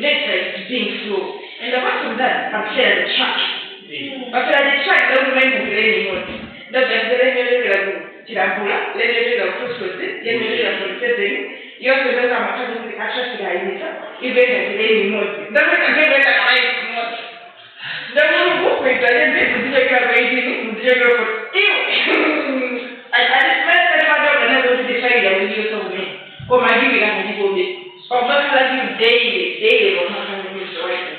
later it's being slow. And apart from that, I'm here at the track. After the track, doesn't make me anymore. That's just the regular Tirabula, let cross with it, let me setting. You also know I'm having the access to the idea. Even at the lady mode. That's what I'm getting at the mode. The one who went to the regular waiting, the regular for you. I just met the mother when I go to the side and you told me. Oh, my giving up and you me. So I'm not telling you daily, or not having you so right.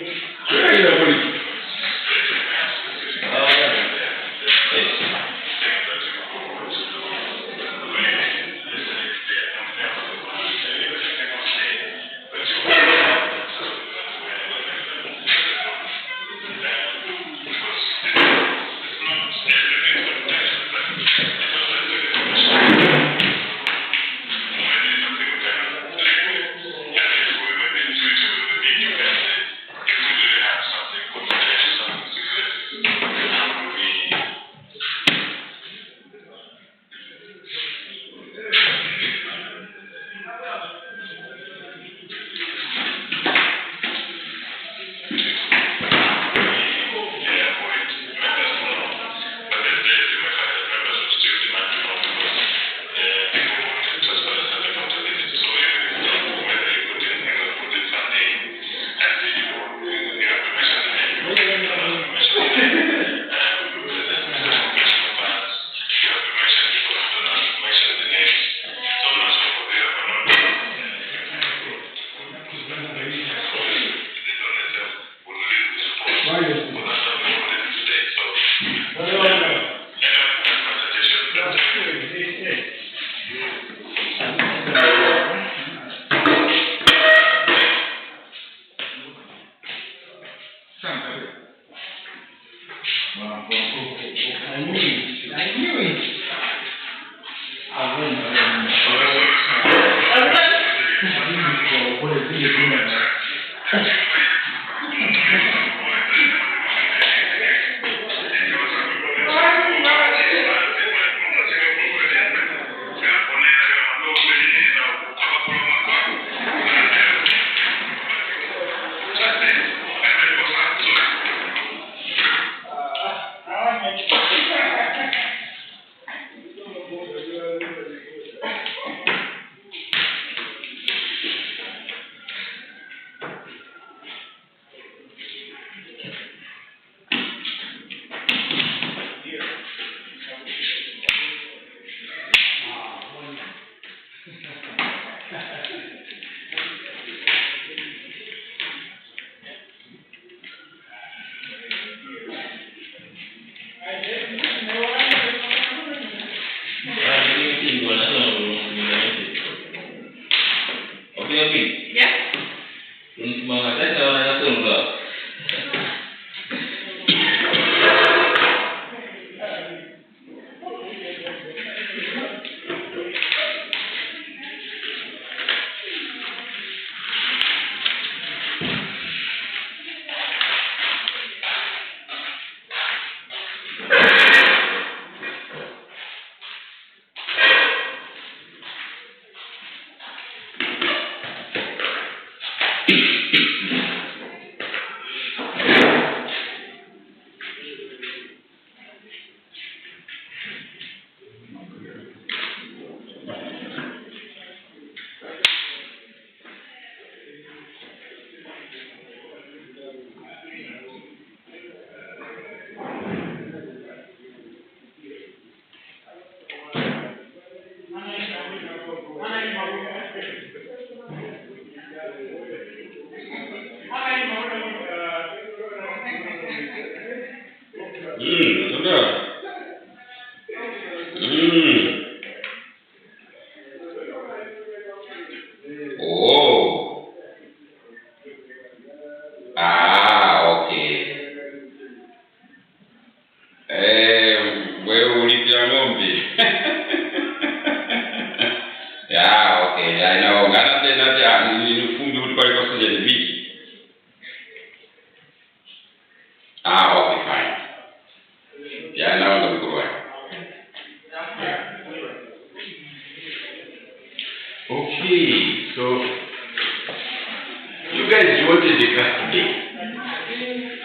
guys wanted the class today.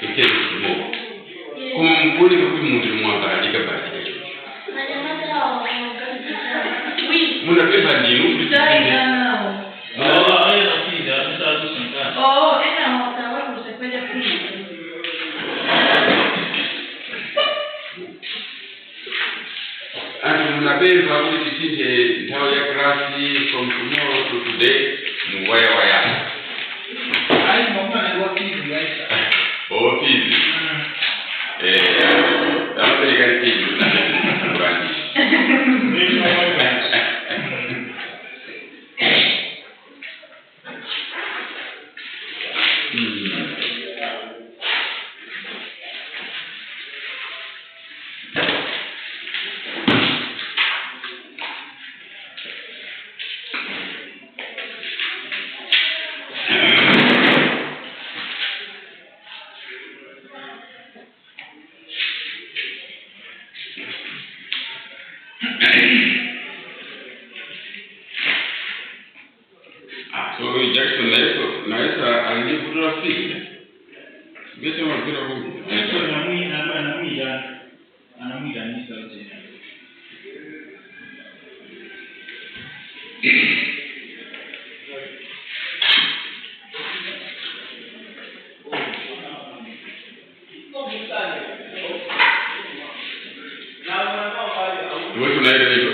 It is more. Kumkuli mtu mwanga alika basi kesho. Muna pesa ndinu kutende. And muna pesa kutitinde ntao ya klasi from tomorrow to today waya. Ai mama na wakizi yaisa. Oh, fizi. That's very good thing. So Jackson naweza alivura fili. Gese mpira huu. Anamuita ni sauti. Wewe unaenda hivyo?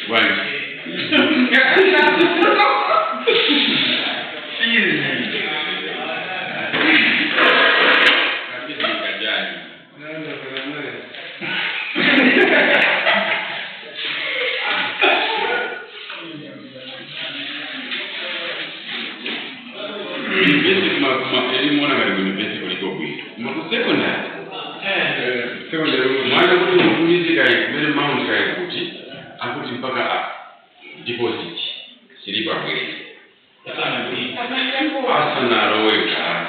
Bwana. Deposit silipa kweli. Asana roweka.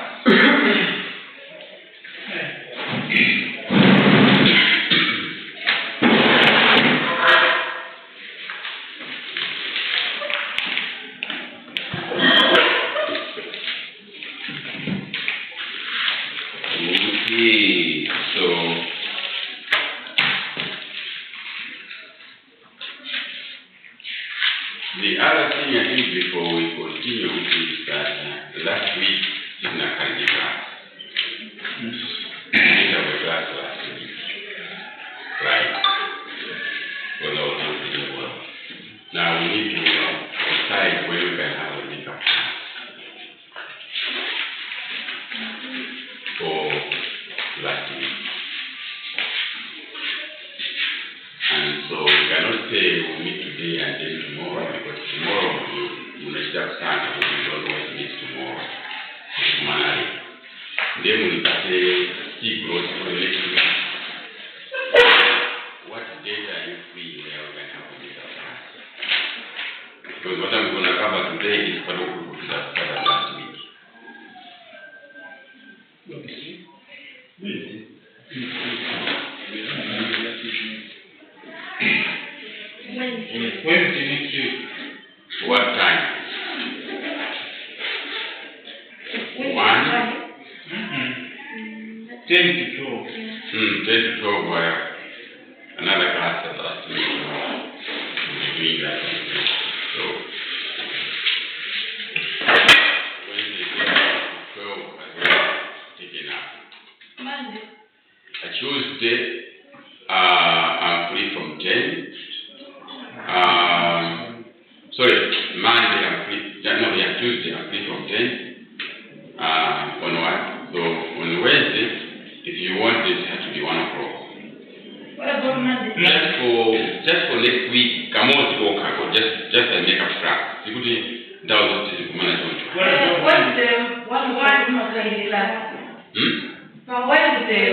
Okay, so the other thing I think before we continue is that last week in a candy class. We have a class last week. Right. Well, no, well. Now we need to decide when we can have a makeup class. For last week. And so we cannot say we meet today and then tomorrow, because tomorrow we will just start and we don't want to meet tomorrow. Then we can say, see growth for the next week. What date are you free where we can have a meetup class? Because what I'm going to cover today is what we could have covered last week. Wednesday next week. What time? 1? 10 to 12. 10 to 12 were another class that last week. We're doing that. So, Wednesday 12 as well, taken up. Monday. Tuesday, I'm free from 10. Monday I'm free. Tuesday I'm free from 10 onward. So on Wednesday, if you want, it has to be 1 o'clock. What about Monday? Just for next week, come on to work. Just a makeup class. You could down to the management. What's the one Makandi class? For Wednesday,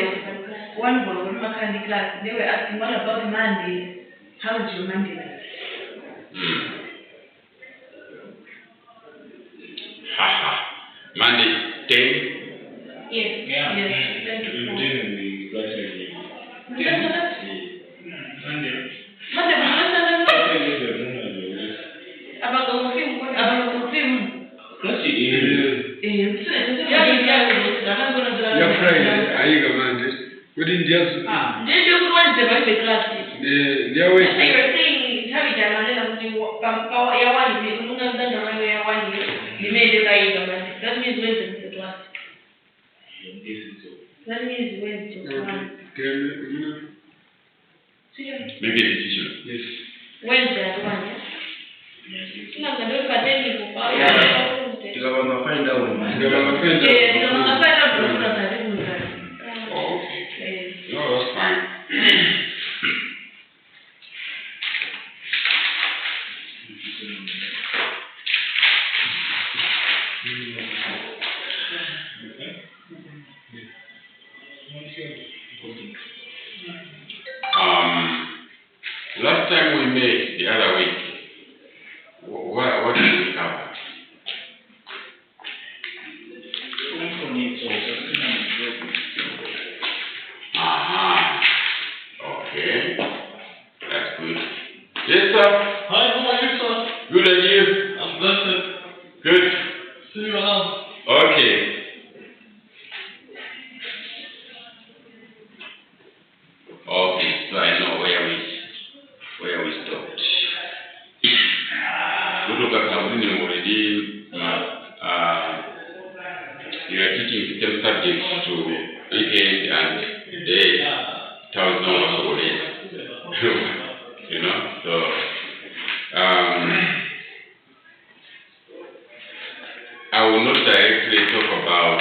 one Makandi class. They were asking what about Monday? How is your Monday? Monday 10? Yes. Yeah. Yes. Monday. About the film. Maybe a decision. Yes. Wednesday at 1, yeah? Oh, okay. No, that's fine. Last time we met the other week, what did we cover? Okay. That's good. Yes, sir. Hi, how are you, sir? Good, and you? I'm blessed. Good. See you around. Okay. Okay, so I know where we stopped. Kutoka kampuni already, you are teaching the same subjects to weekend and day, 1,000 hours already. You know, so I will not directly talk about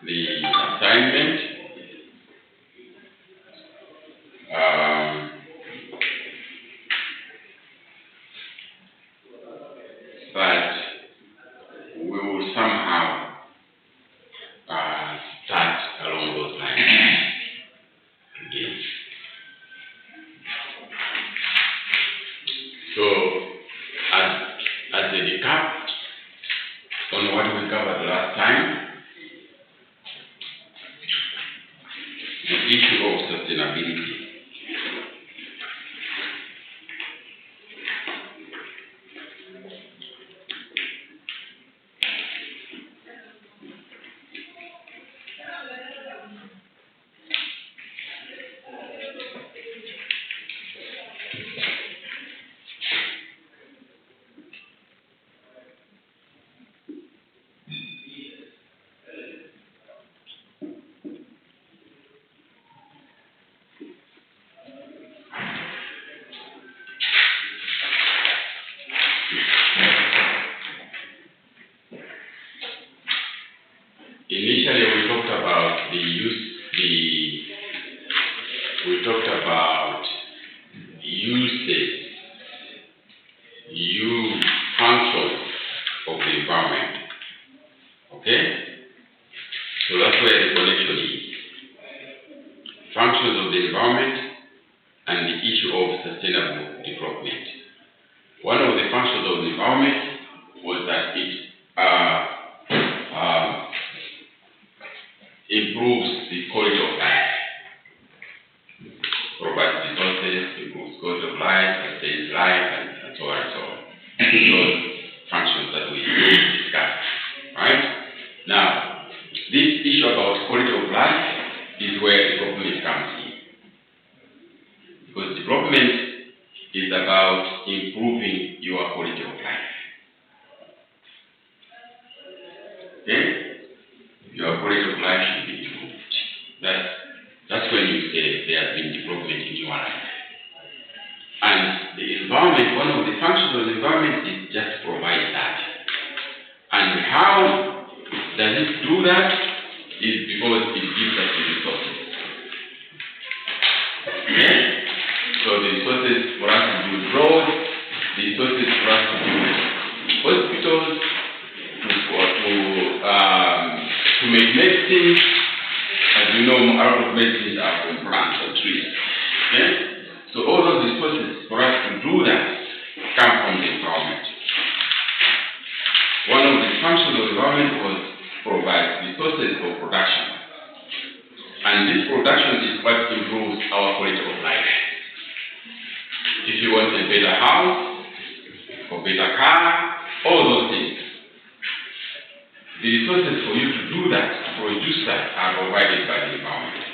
the assignment. But we will somehow start along those lines again. So, as a recap on what we covered last time, the issue of sustainability. Initially, we talked about functions of the environment. Okay? So that's where the connection is. Functions of the environment and the issue of sustainable development. One of the functions of the environment was that it improves the quality of life, provides resources, improves quality of life, sustains life, and so on and so on. Those functions that we discussed, right? Now, this issue about quality of life is where development comes in. Because development is about improving your quality of life. Okay? Your quality of life should be improved. That's when you say there has been development in your life. And the environment, one of the functions of the environment is just to provide that. And how does it do that? Is because it gives us the resources. Okay? So the resources for us to build roads, the resources for us to build hospitals, to make medicine. As you know, a lot of medicines are from plants or trees. Okay? So all those resources for us to do that come from the environment. One of the functions of the environment was provide resources for production. And this production is what improves our quality of life. If you want a better house, or better car, all those things. resources for you to do that, to produce that, are provided by the environment.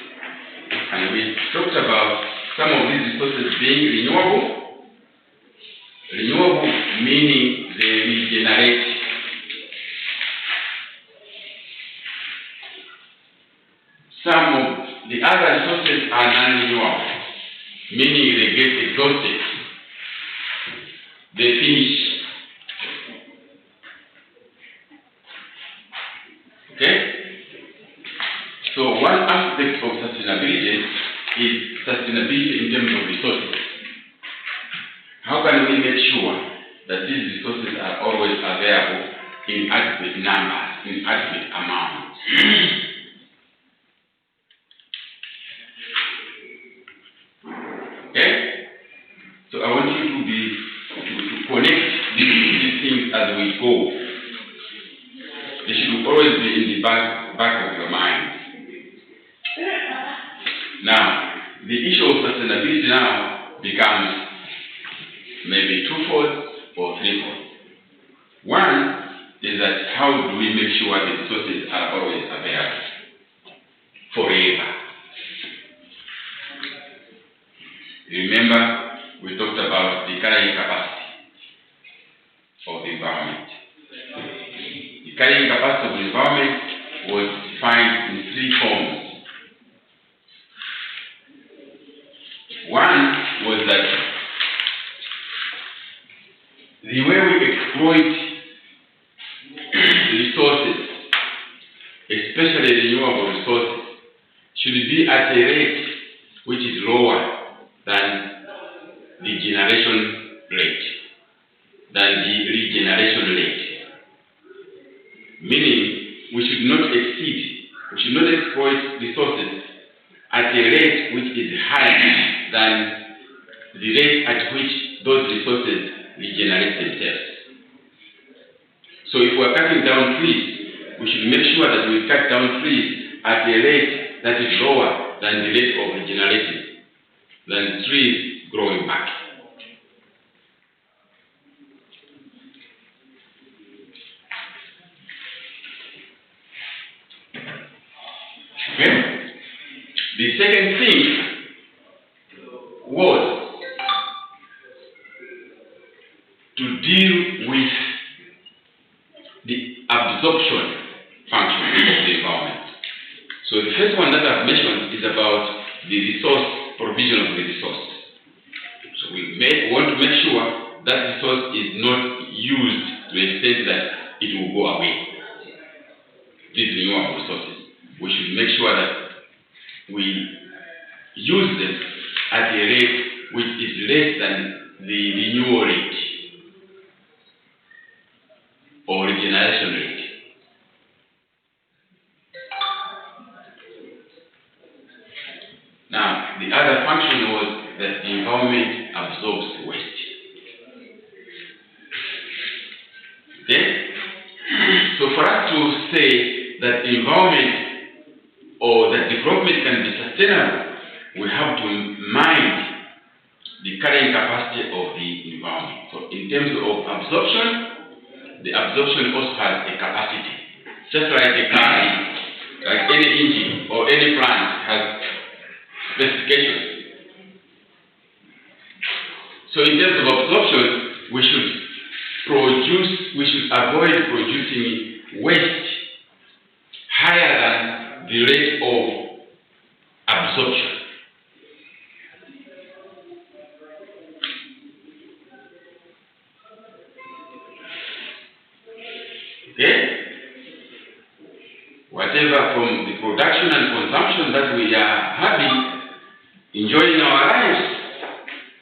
And we talked about some of these resources being renewable. Renewable meaning they regenerate. Some of the other resources are non-renewable, meaning they get exhausted. They finish. Okay? So one aspect of sustainability is sustainability in terms of resources. How can we make sure that these resources are always available in adequate numbers, in adequate amounts? Okay? So I want you to connect these things as we go. They should always be in the back of your mind. Now, the issue of sustainability now becomes maybe twofold or threefold. One is that how do we make sure the resources are always available forever? Remember, we talked about the carrying capacity of the environment. The carrying capacity of the environment was defined in three forms. One was that the way we exploit resources, especially renewable resources, should be at a rate which is lower than the generation rate, than the regeneration rate. Meaning, we should not exploit resources at a rate which is higher than the rate at which those resources regenerate themselves. So if we're cutting down trees, we should make sure that we cut down trees at a rate that is lower than the rate of regenerating, than the trees growing back. Okay? The second thing was to deal with the absorption function of the environment. So the first one that I've mentioned is about the resource provision of the resource. So we want to make sure that resource is not used to the extent that it will go away. These renewable resources. We should make sure that we use them at a rate which is less than the renewal rate or regeneration rate. Now, the other function was that the environment absorbs waste. Okay? So for us to say that the environment or that development can be sustainable, we have to mind the carrying capacity of the environment. So in terms of absorption, the absorption also has a capacity. Just like a car, like any engine or any plant has specifications. So in terms of absorption, we should avoid producing waste higher than the rate of absorption. Okay? Whatever from the production and consumption that we are having, enjoying our lives,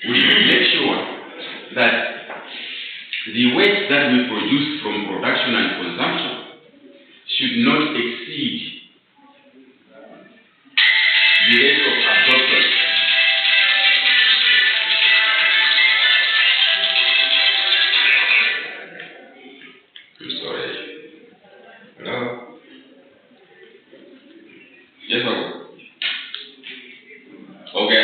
we should make sure that the waste that we produce from production and consumption should not exceed the rate of absorption. I'm sorry. Hello? Yes, sir. Okay,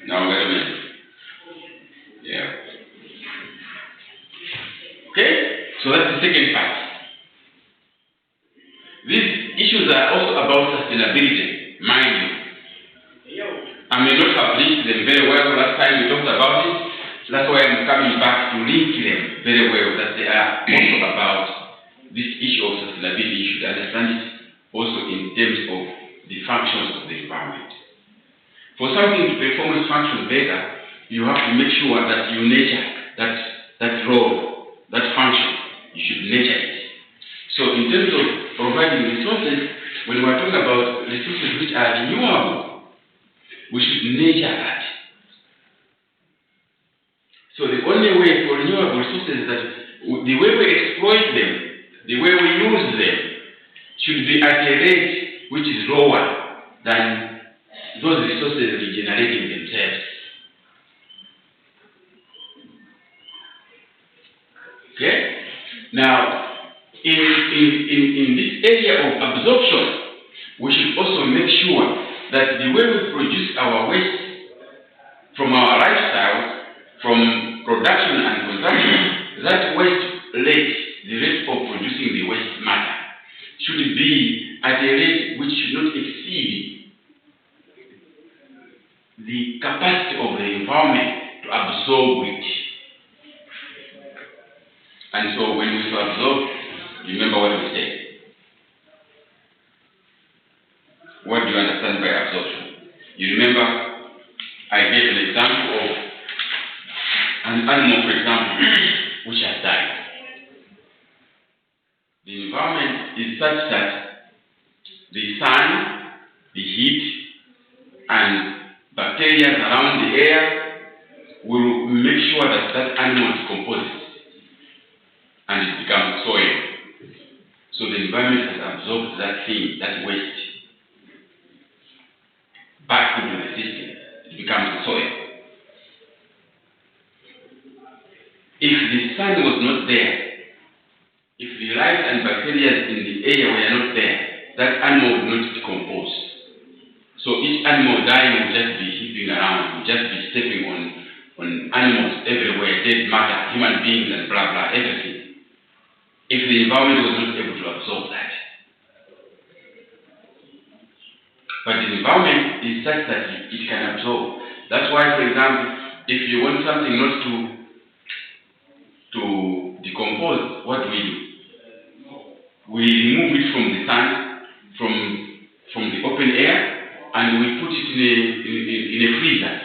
now wait a minute. Yeah. Okay? So that's the second part. about sustainability, mind you. I may not have linked them very well last time we talked about it. That's why I'm coming back to link them very well, that they are also about this issue of sustainability. You should understand it also in terms of the functions of the environment. For something to perform its function better, you have to make sure that you nurture that role, that function. You should nurture it. So in terms of providing resources, when we are talking about resources which are renewable, we should nurture that. So the only way for renewable resources is that the way we exploit them, the way we use them, should be at a rate which is lower than those resources regenerating themselves. Okay? Now, in this area of absorption, we should also make sure that the way we produce our waste from our lifestyle, from production and consumption, that waste rate, the rate of producing the waste matter, should be at a rate which should not exceed the capacity of the environment to absorb it. And so when we say absorb, remember what we said. What do you understand by absorption? You remember I gave an example of an animal, for example, which has died. The environment is such that the sun, the heat, and bacteria around the air will make sure that that animal decomposes and it becomes soil. So the environment has absorbed that thing, that waste, back into the system. It becomes soil. If the sun was not there, if the life and bacteria in the air were not there, that animal would not decompose. So each animal dying would just be heaping around, would just be stepping on animals everywhere, dead matter, human beings and blah blah, everything. If the environment was not able to absorb that. But the environment is such that it can absorb. That's why, for example, if you want something not to decompose, what do? We remove it from the sun, from the open air, and we put it in a freezer,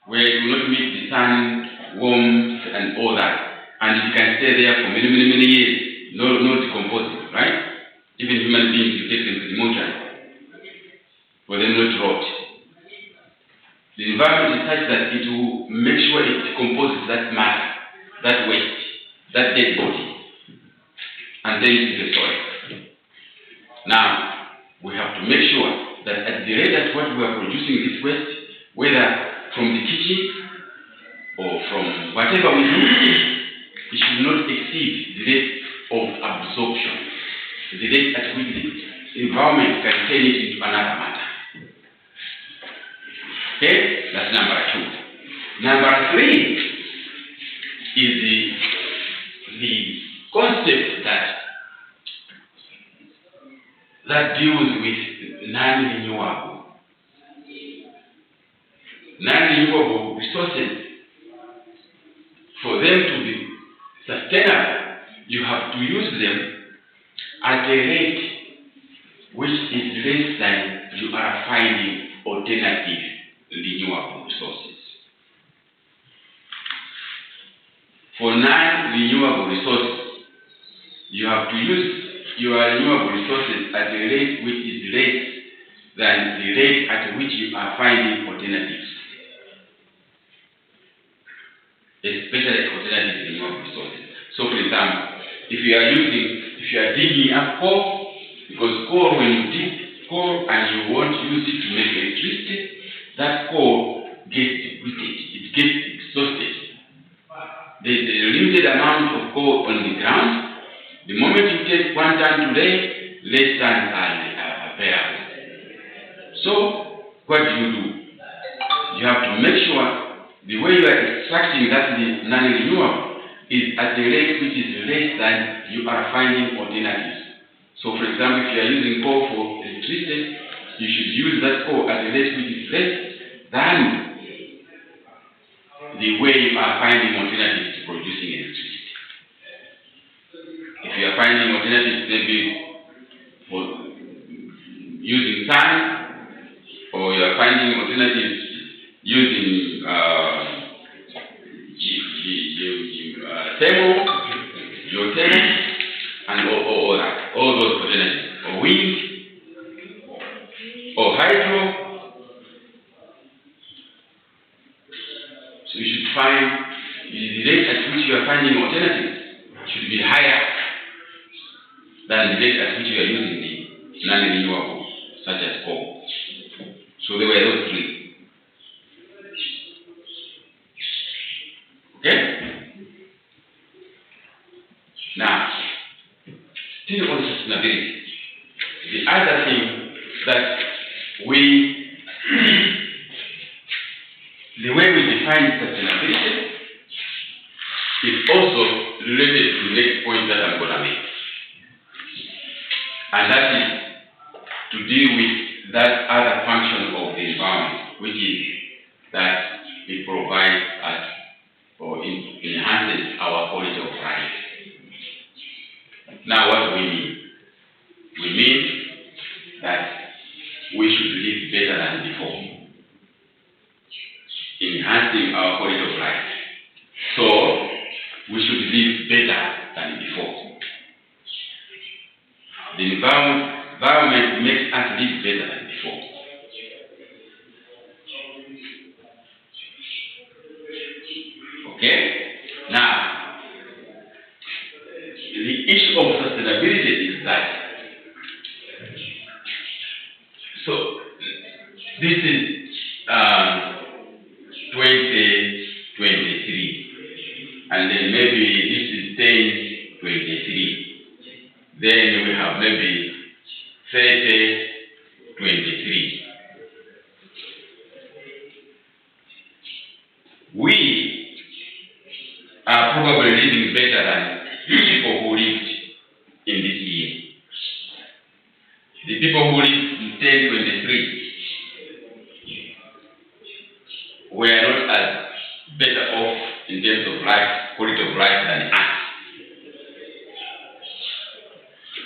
where it will not meet the sun, warmth, and all that. And it can stay there for many, many, many years, no decomposing, right? Even human beings, you take them to the mortuary for them not to rot. The environment is such that it will make sure it decomposes that matter, that waste, that dead body, and then into the soil. Now, we have to make sure that at the rate at what we are producing this waste, whether from the kitchen or from whatever we do, it should not exceed the rate of absorption, the rate at which the environment can turn it into another matter. Okay, that's number 2. Number 3 is the concept that deals with non-renewable resources. For them to be sustainable, you have to use them at a rate which is less than you are finding alternative renewable resources. For non-renewable resources, you have to use your renewable resources at a rate which is less than the rate at which you are finding alternatives, especially alternative renewable resources. So, for example, if you are digging up coal, because coal, when you dig coal and you want to use it to make electricity, that coal gets depleted, it gets exhausted. There is a limited amount of coal on the ground. The moment you take 1 ton today, less tons are available. So, what do? You have to make sure the way you are extracting that non-renewable is at a rate which is less than you are finding alternatives. So for example, if you are using coal for electricity, you should use that coal at a rate which is less than the way you are finding alternatives to producing electricity. If you are finding alternatives maybe for using sun, or you are finding alternatives using thermal, geothermal, and all those alternatives, or wind, or hydro. So you should find the rate at which you are finding alternatives should be higher than the rate at which you are using the non-renewable, such as coal. So there were those three. Okay? Now, still on sustainability, the other thing that the way we define sustainability is also related to the next point that I'm going to make. And that is to deal with that other function of the environment, which is that it provides us or enhances our quality of life. Now, what do we mean? We mean that we should live better than before, enhancing our quality of life. So, we should live better than before. The environment makes us live better than before. Okay? Now, the issue of sustainability is that, so this is 2023, and then maybe this is 1023. Then we have maybe 3023. We are probably living better than the people who lived in this year. The people who lived in 1023 were not as better off in terms of life, quality of life than us.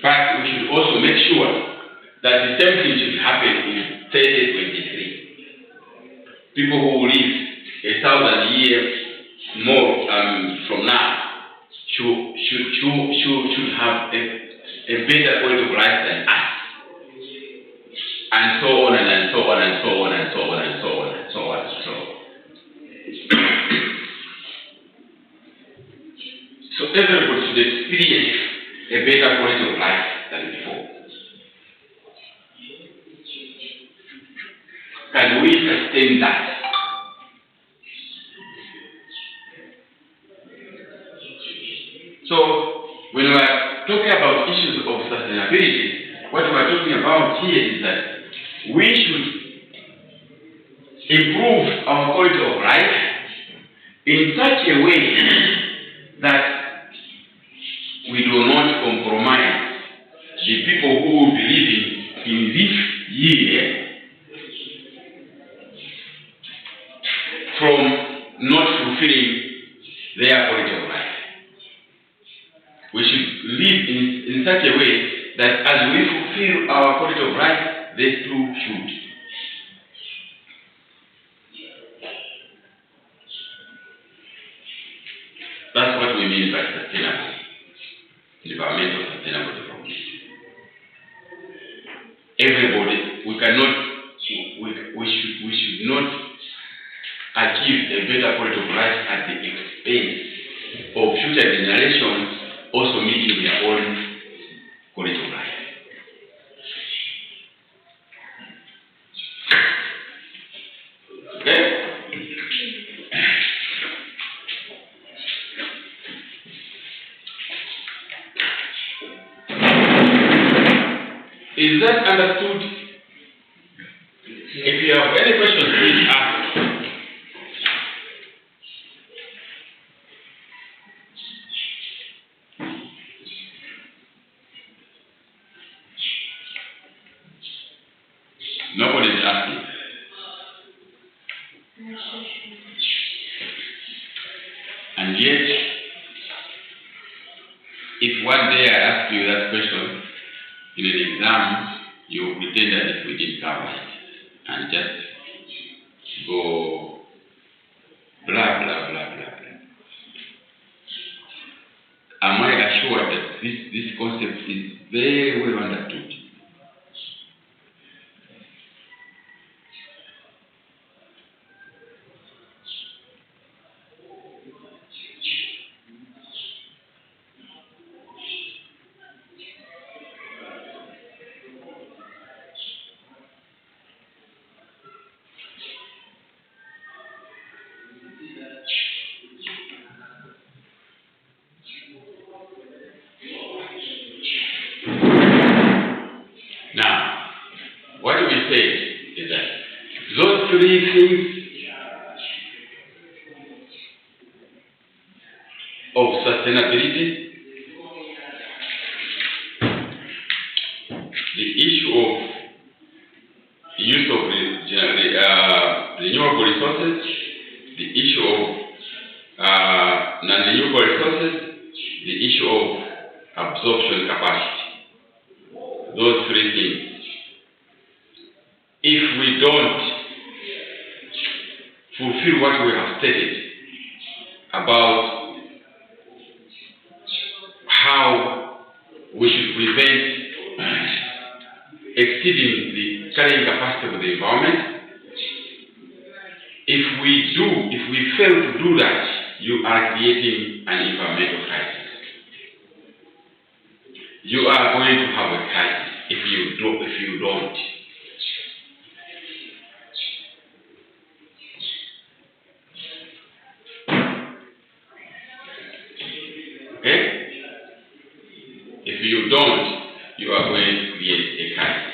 But we should also make sure that the same thing should happen in 3023. People who live 1,000 years more from now should have a better quality of life than us. And so on and so on and so on and so on and so on and so on and so on. So everybody should experience a better quality of life than before. Can we sustain that? So, when we are talking about issues of sustainability, what we are talking about here is that we should improve our quality of life in such a way that we do not compromise the people who will be living in this year from not fulfilling their quality of life. We should live in such a way that as we fulfill our quality of life, they too should. That's what we mean by sustainable, environmental sustainable development. Everybody, we should not achieve a better quality of life at the expense of future generations also meeting their own quality of life. Okay? Is that understood? If you have any questions, please ask. last thing. And yet, if one day I ask you that question in an exam, you pretend that if we didn't cover it and just go blah, blah, blah, blah, blah. Am I assured that this concept is very well understood? Now, what we say is that those three things of sustainability, the issue of use of renewable resources, the issue of non-renewable resources, the issue of absorption capacity. Those three things. If we don't fulfill what we have stated about how we should prevent exceeding the carrying capacity of the environment, if we fail to do that, you are creating an environmental crisis. You are going to have a crisis if you don't. Okay? If you don't, you are going to create a crisis.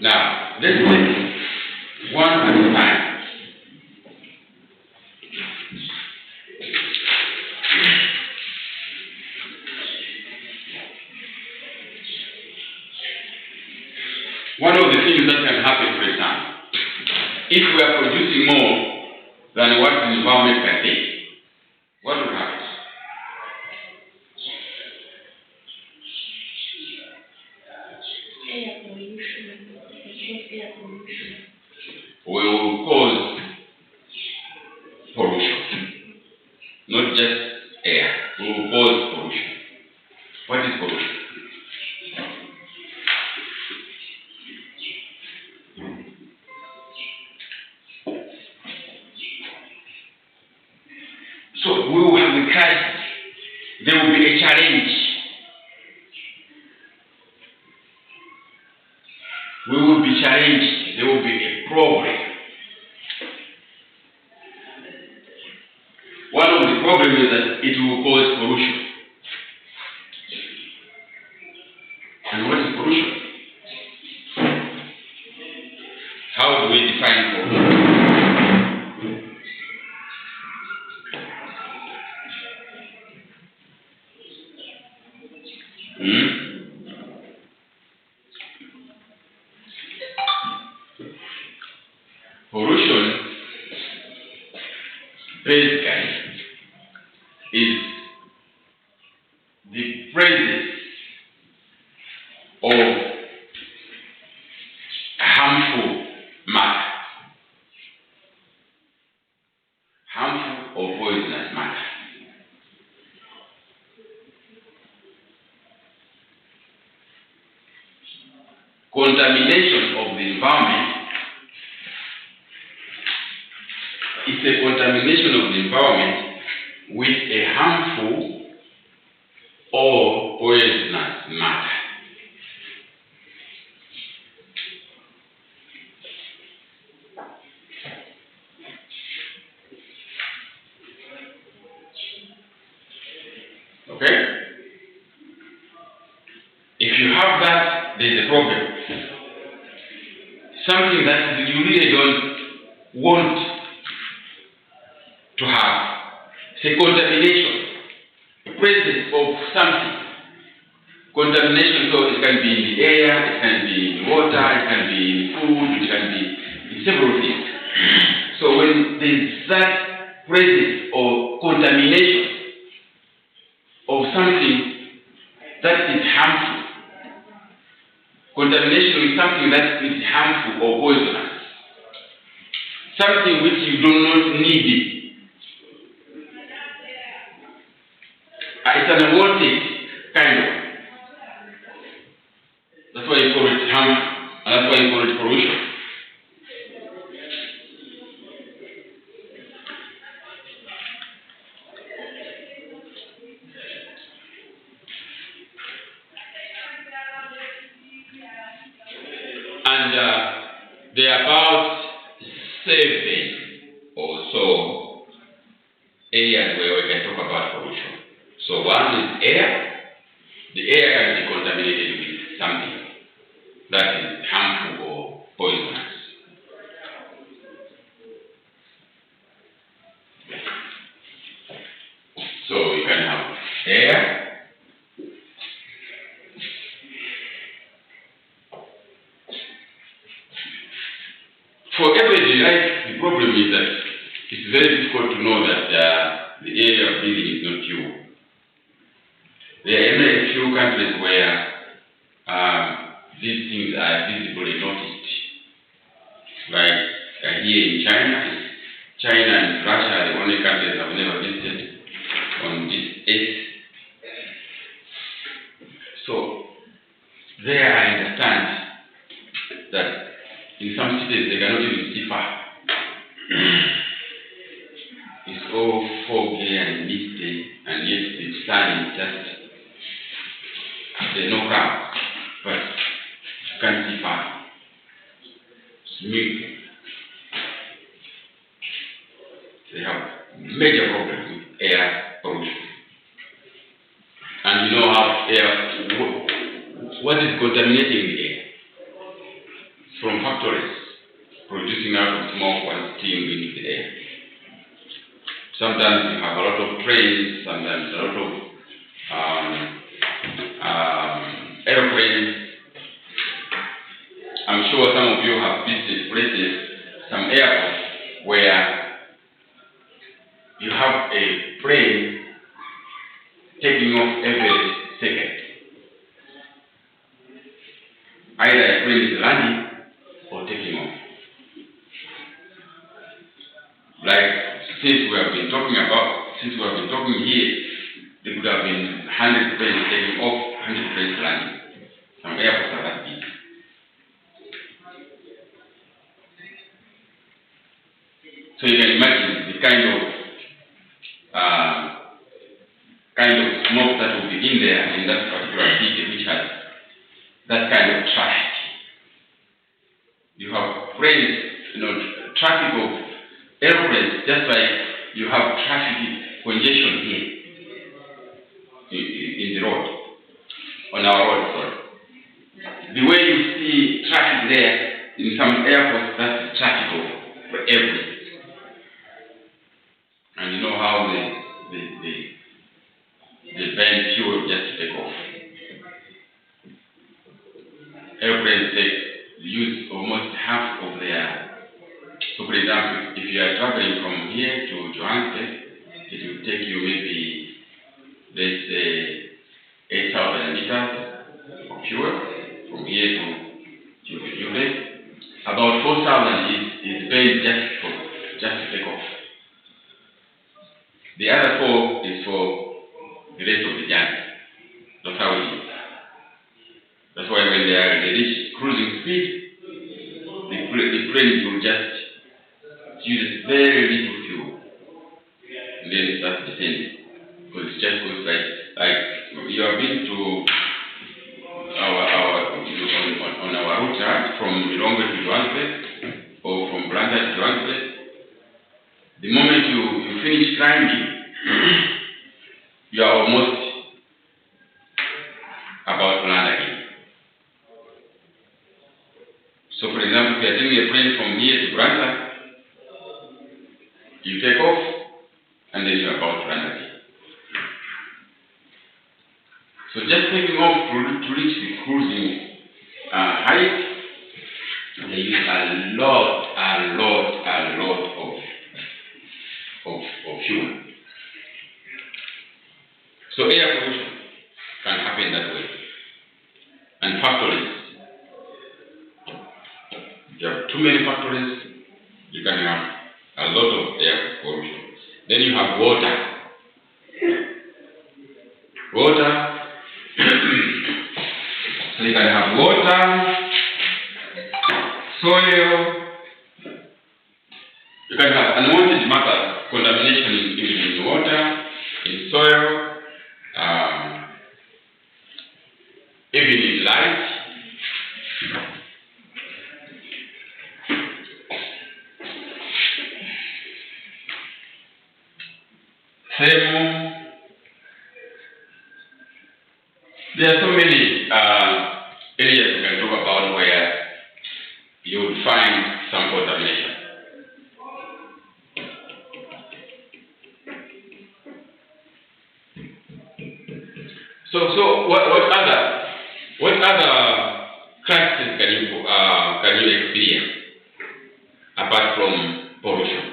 Now, let's take one at a time. One of the things that can happen, for example, if we are producing more than what the environment can take, what will happen? Air pollution. Air pollution. We will cause pollution, not just air. We will cause pollution. What is pollution? So we will have a crisis. There will be a challenge. We will be challenged. There will be a problem. One of the problems is that it will cause pollution. And what is pollution? How do we define pollution? Pollution basically is the presence of harmful matter, harmful or poisonous matter. Contamination of the environment is a contamination of the environment with a harmful or poisonous matter. Okay? If you have that, there's a problem. Something that you really don't want to have. It's a contamination, a presence of something contamination, so it can be in the air, it can be in water, it can be in food, it can be in several things. So when there's that presence or contamination of something that is harmful, contamination with something that is harmful or poisonous, something which you do not need it. It's an unwanted kind of. That's why you call it harmful, and that's why you call it pollution. And there are about 7 or so areas where we can talk about pollution. So one is air. The air can be contaminated with something that is harmful or poisonous. So you can have air. For everyday life, the problem is that it's very difficult to know that the air you're breathing is not pure. There are only a few countries where these things are visibly noticed. Like here in China. China and Russia are the only countries I've never visited on this earth. So there I understand that in some cities they cannot even see far. It's all foggy and misty, and yet the sun is just, there's no crowd, but you can't see far. Smooth. They have major problems with air pollution. And you know how air, what is contaminating the air? From factories producing out of smoke and steam into the air. Sometimes you have a lot of trains, sometimes a lot of airplanes. I'm sure some of you have visited places, some airports, where you have a plane taking off every second. Either a plane is landing or taking off. Like since we have been talking here, there could have been 100 planes taking off, 100 planes landing. Some airports are that big. So you can imagine the kind of smoke that will be in there in that particular city which has that kind of traffic. You have planes, traffic of airplanes, just like you have traffic congestion here in the road, on our road, sorry. The way you see traffic there in some airports, that's traffic of airplanes. And you know how they burn fuel just to take off. Airplanes use almost half of their. So, for example, if you are traveling from here to Johannesburg, it will take you maybe, let's say, 8,000 liters of fuel from here to your place. About 4,000 is burned just to take off. The other 4 is for the rest of the journey. That's how it is. That's why when they reach cruising speed, the plane will just use very little fuel. And then it starts descending. Because it just goes like you have been to on our route from Lilongwe to Johannesburg or from Blantyre to Johannesburg. The moment you finish climbing, you are almost about to land again. So, for example, if you are taking a plane from here to Blantyre, you take off and then you are about to land again. So So just taking off to reach the cruising height, they use a lot of fuel. So air pollution can happen that way. And factories. If you have too many factories, you can have a lot of air pollution. Then you have water. So you can have water, soil. You can have unwanted matter, contamination in water, in soil, even in light. There are so many areas we can talk about where you would find some contamination. So what other crises can you experience apart from pollution?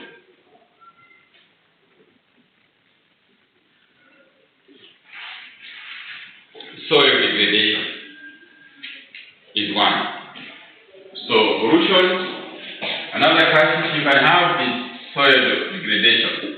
Soil degradation is one. So pollution, another crisis you can have is soil degradation.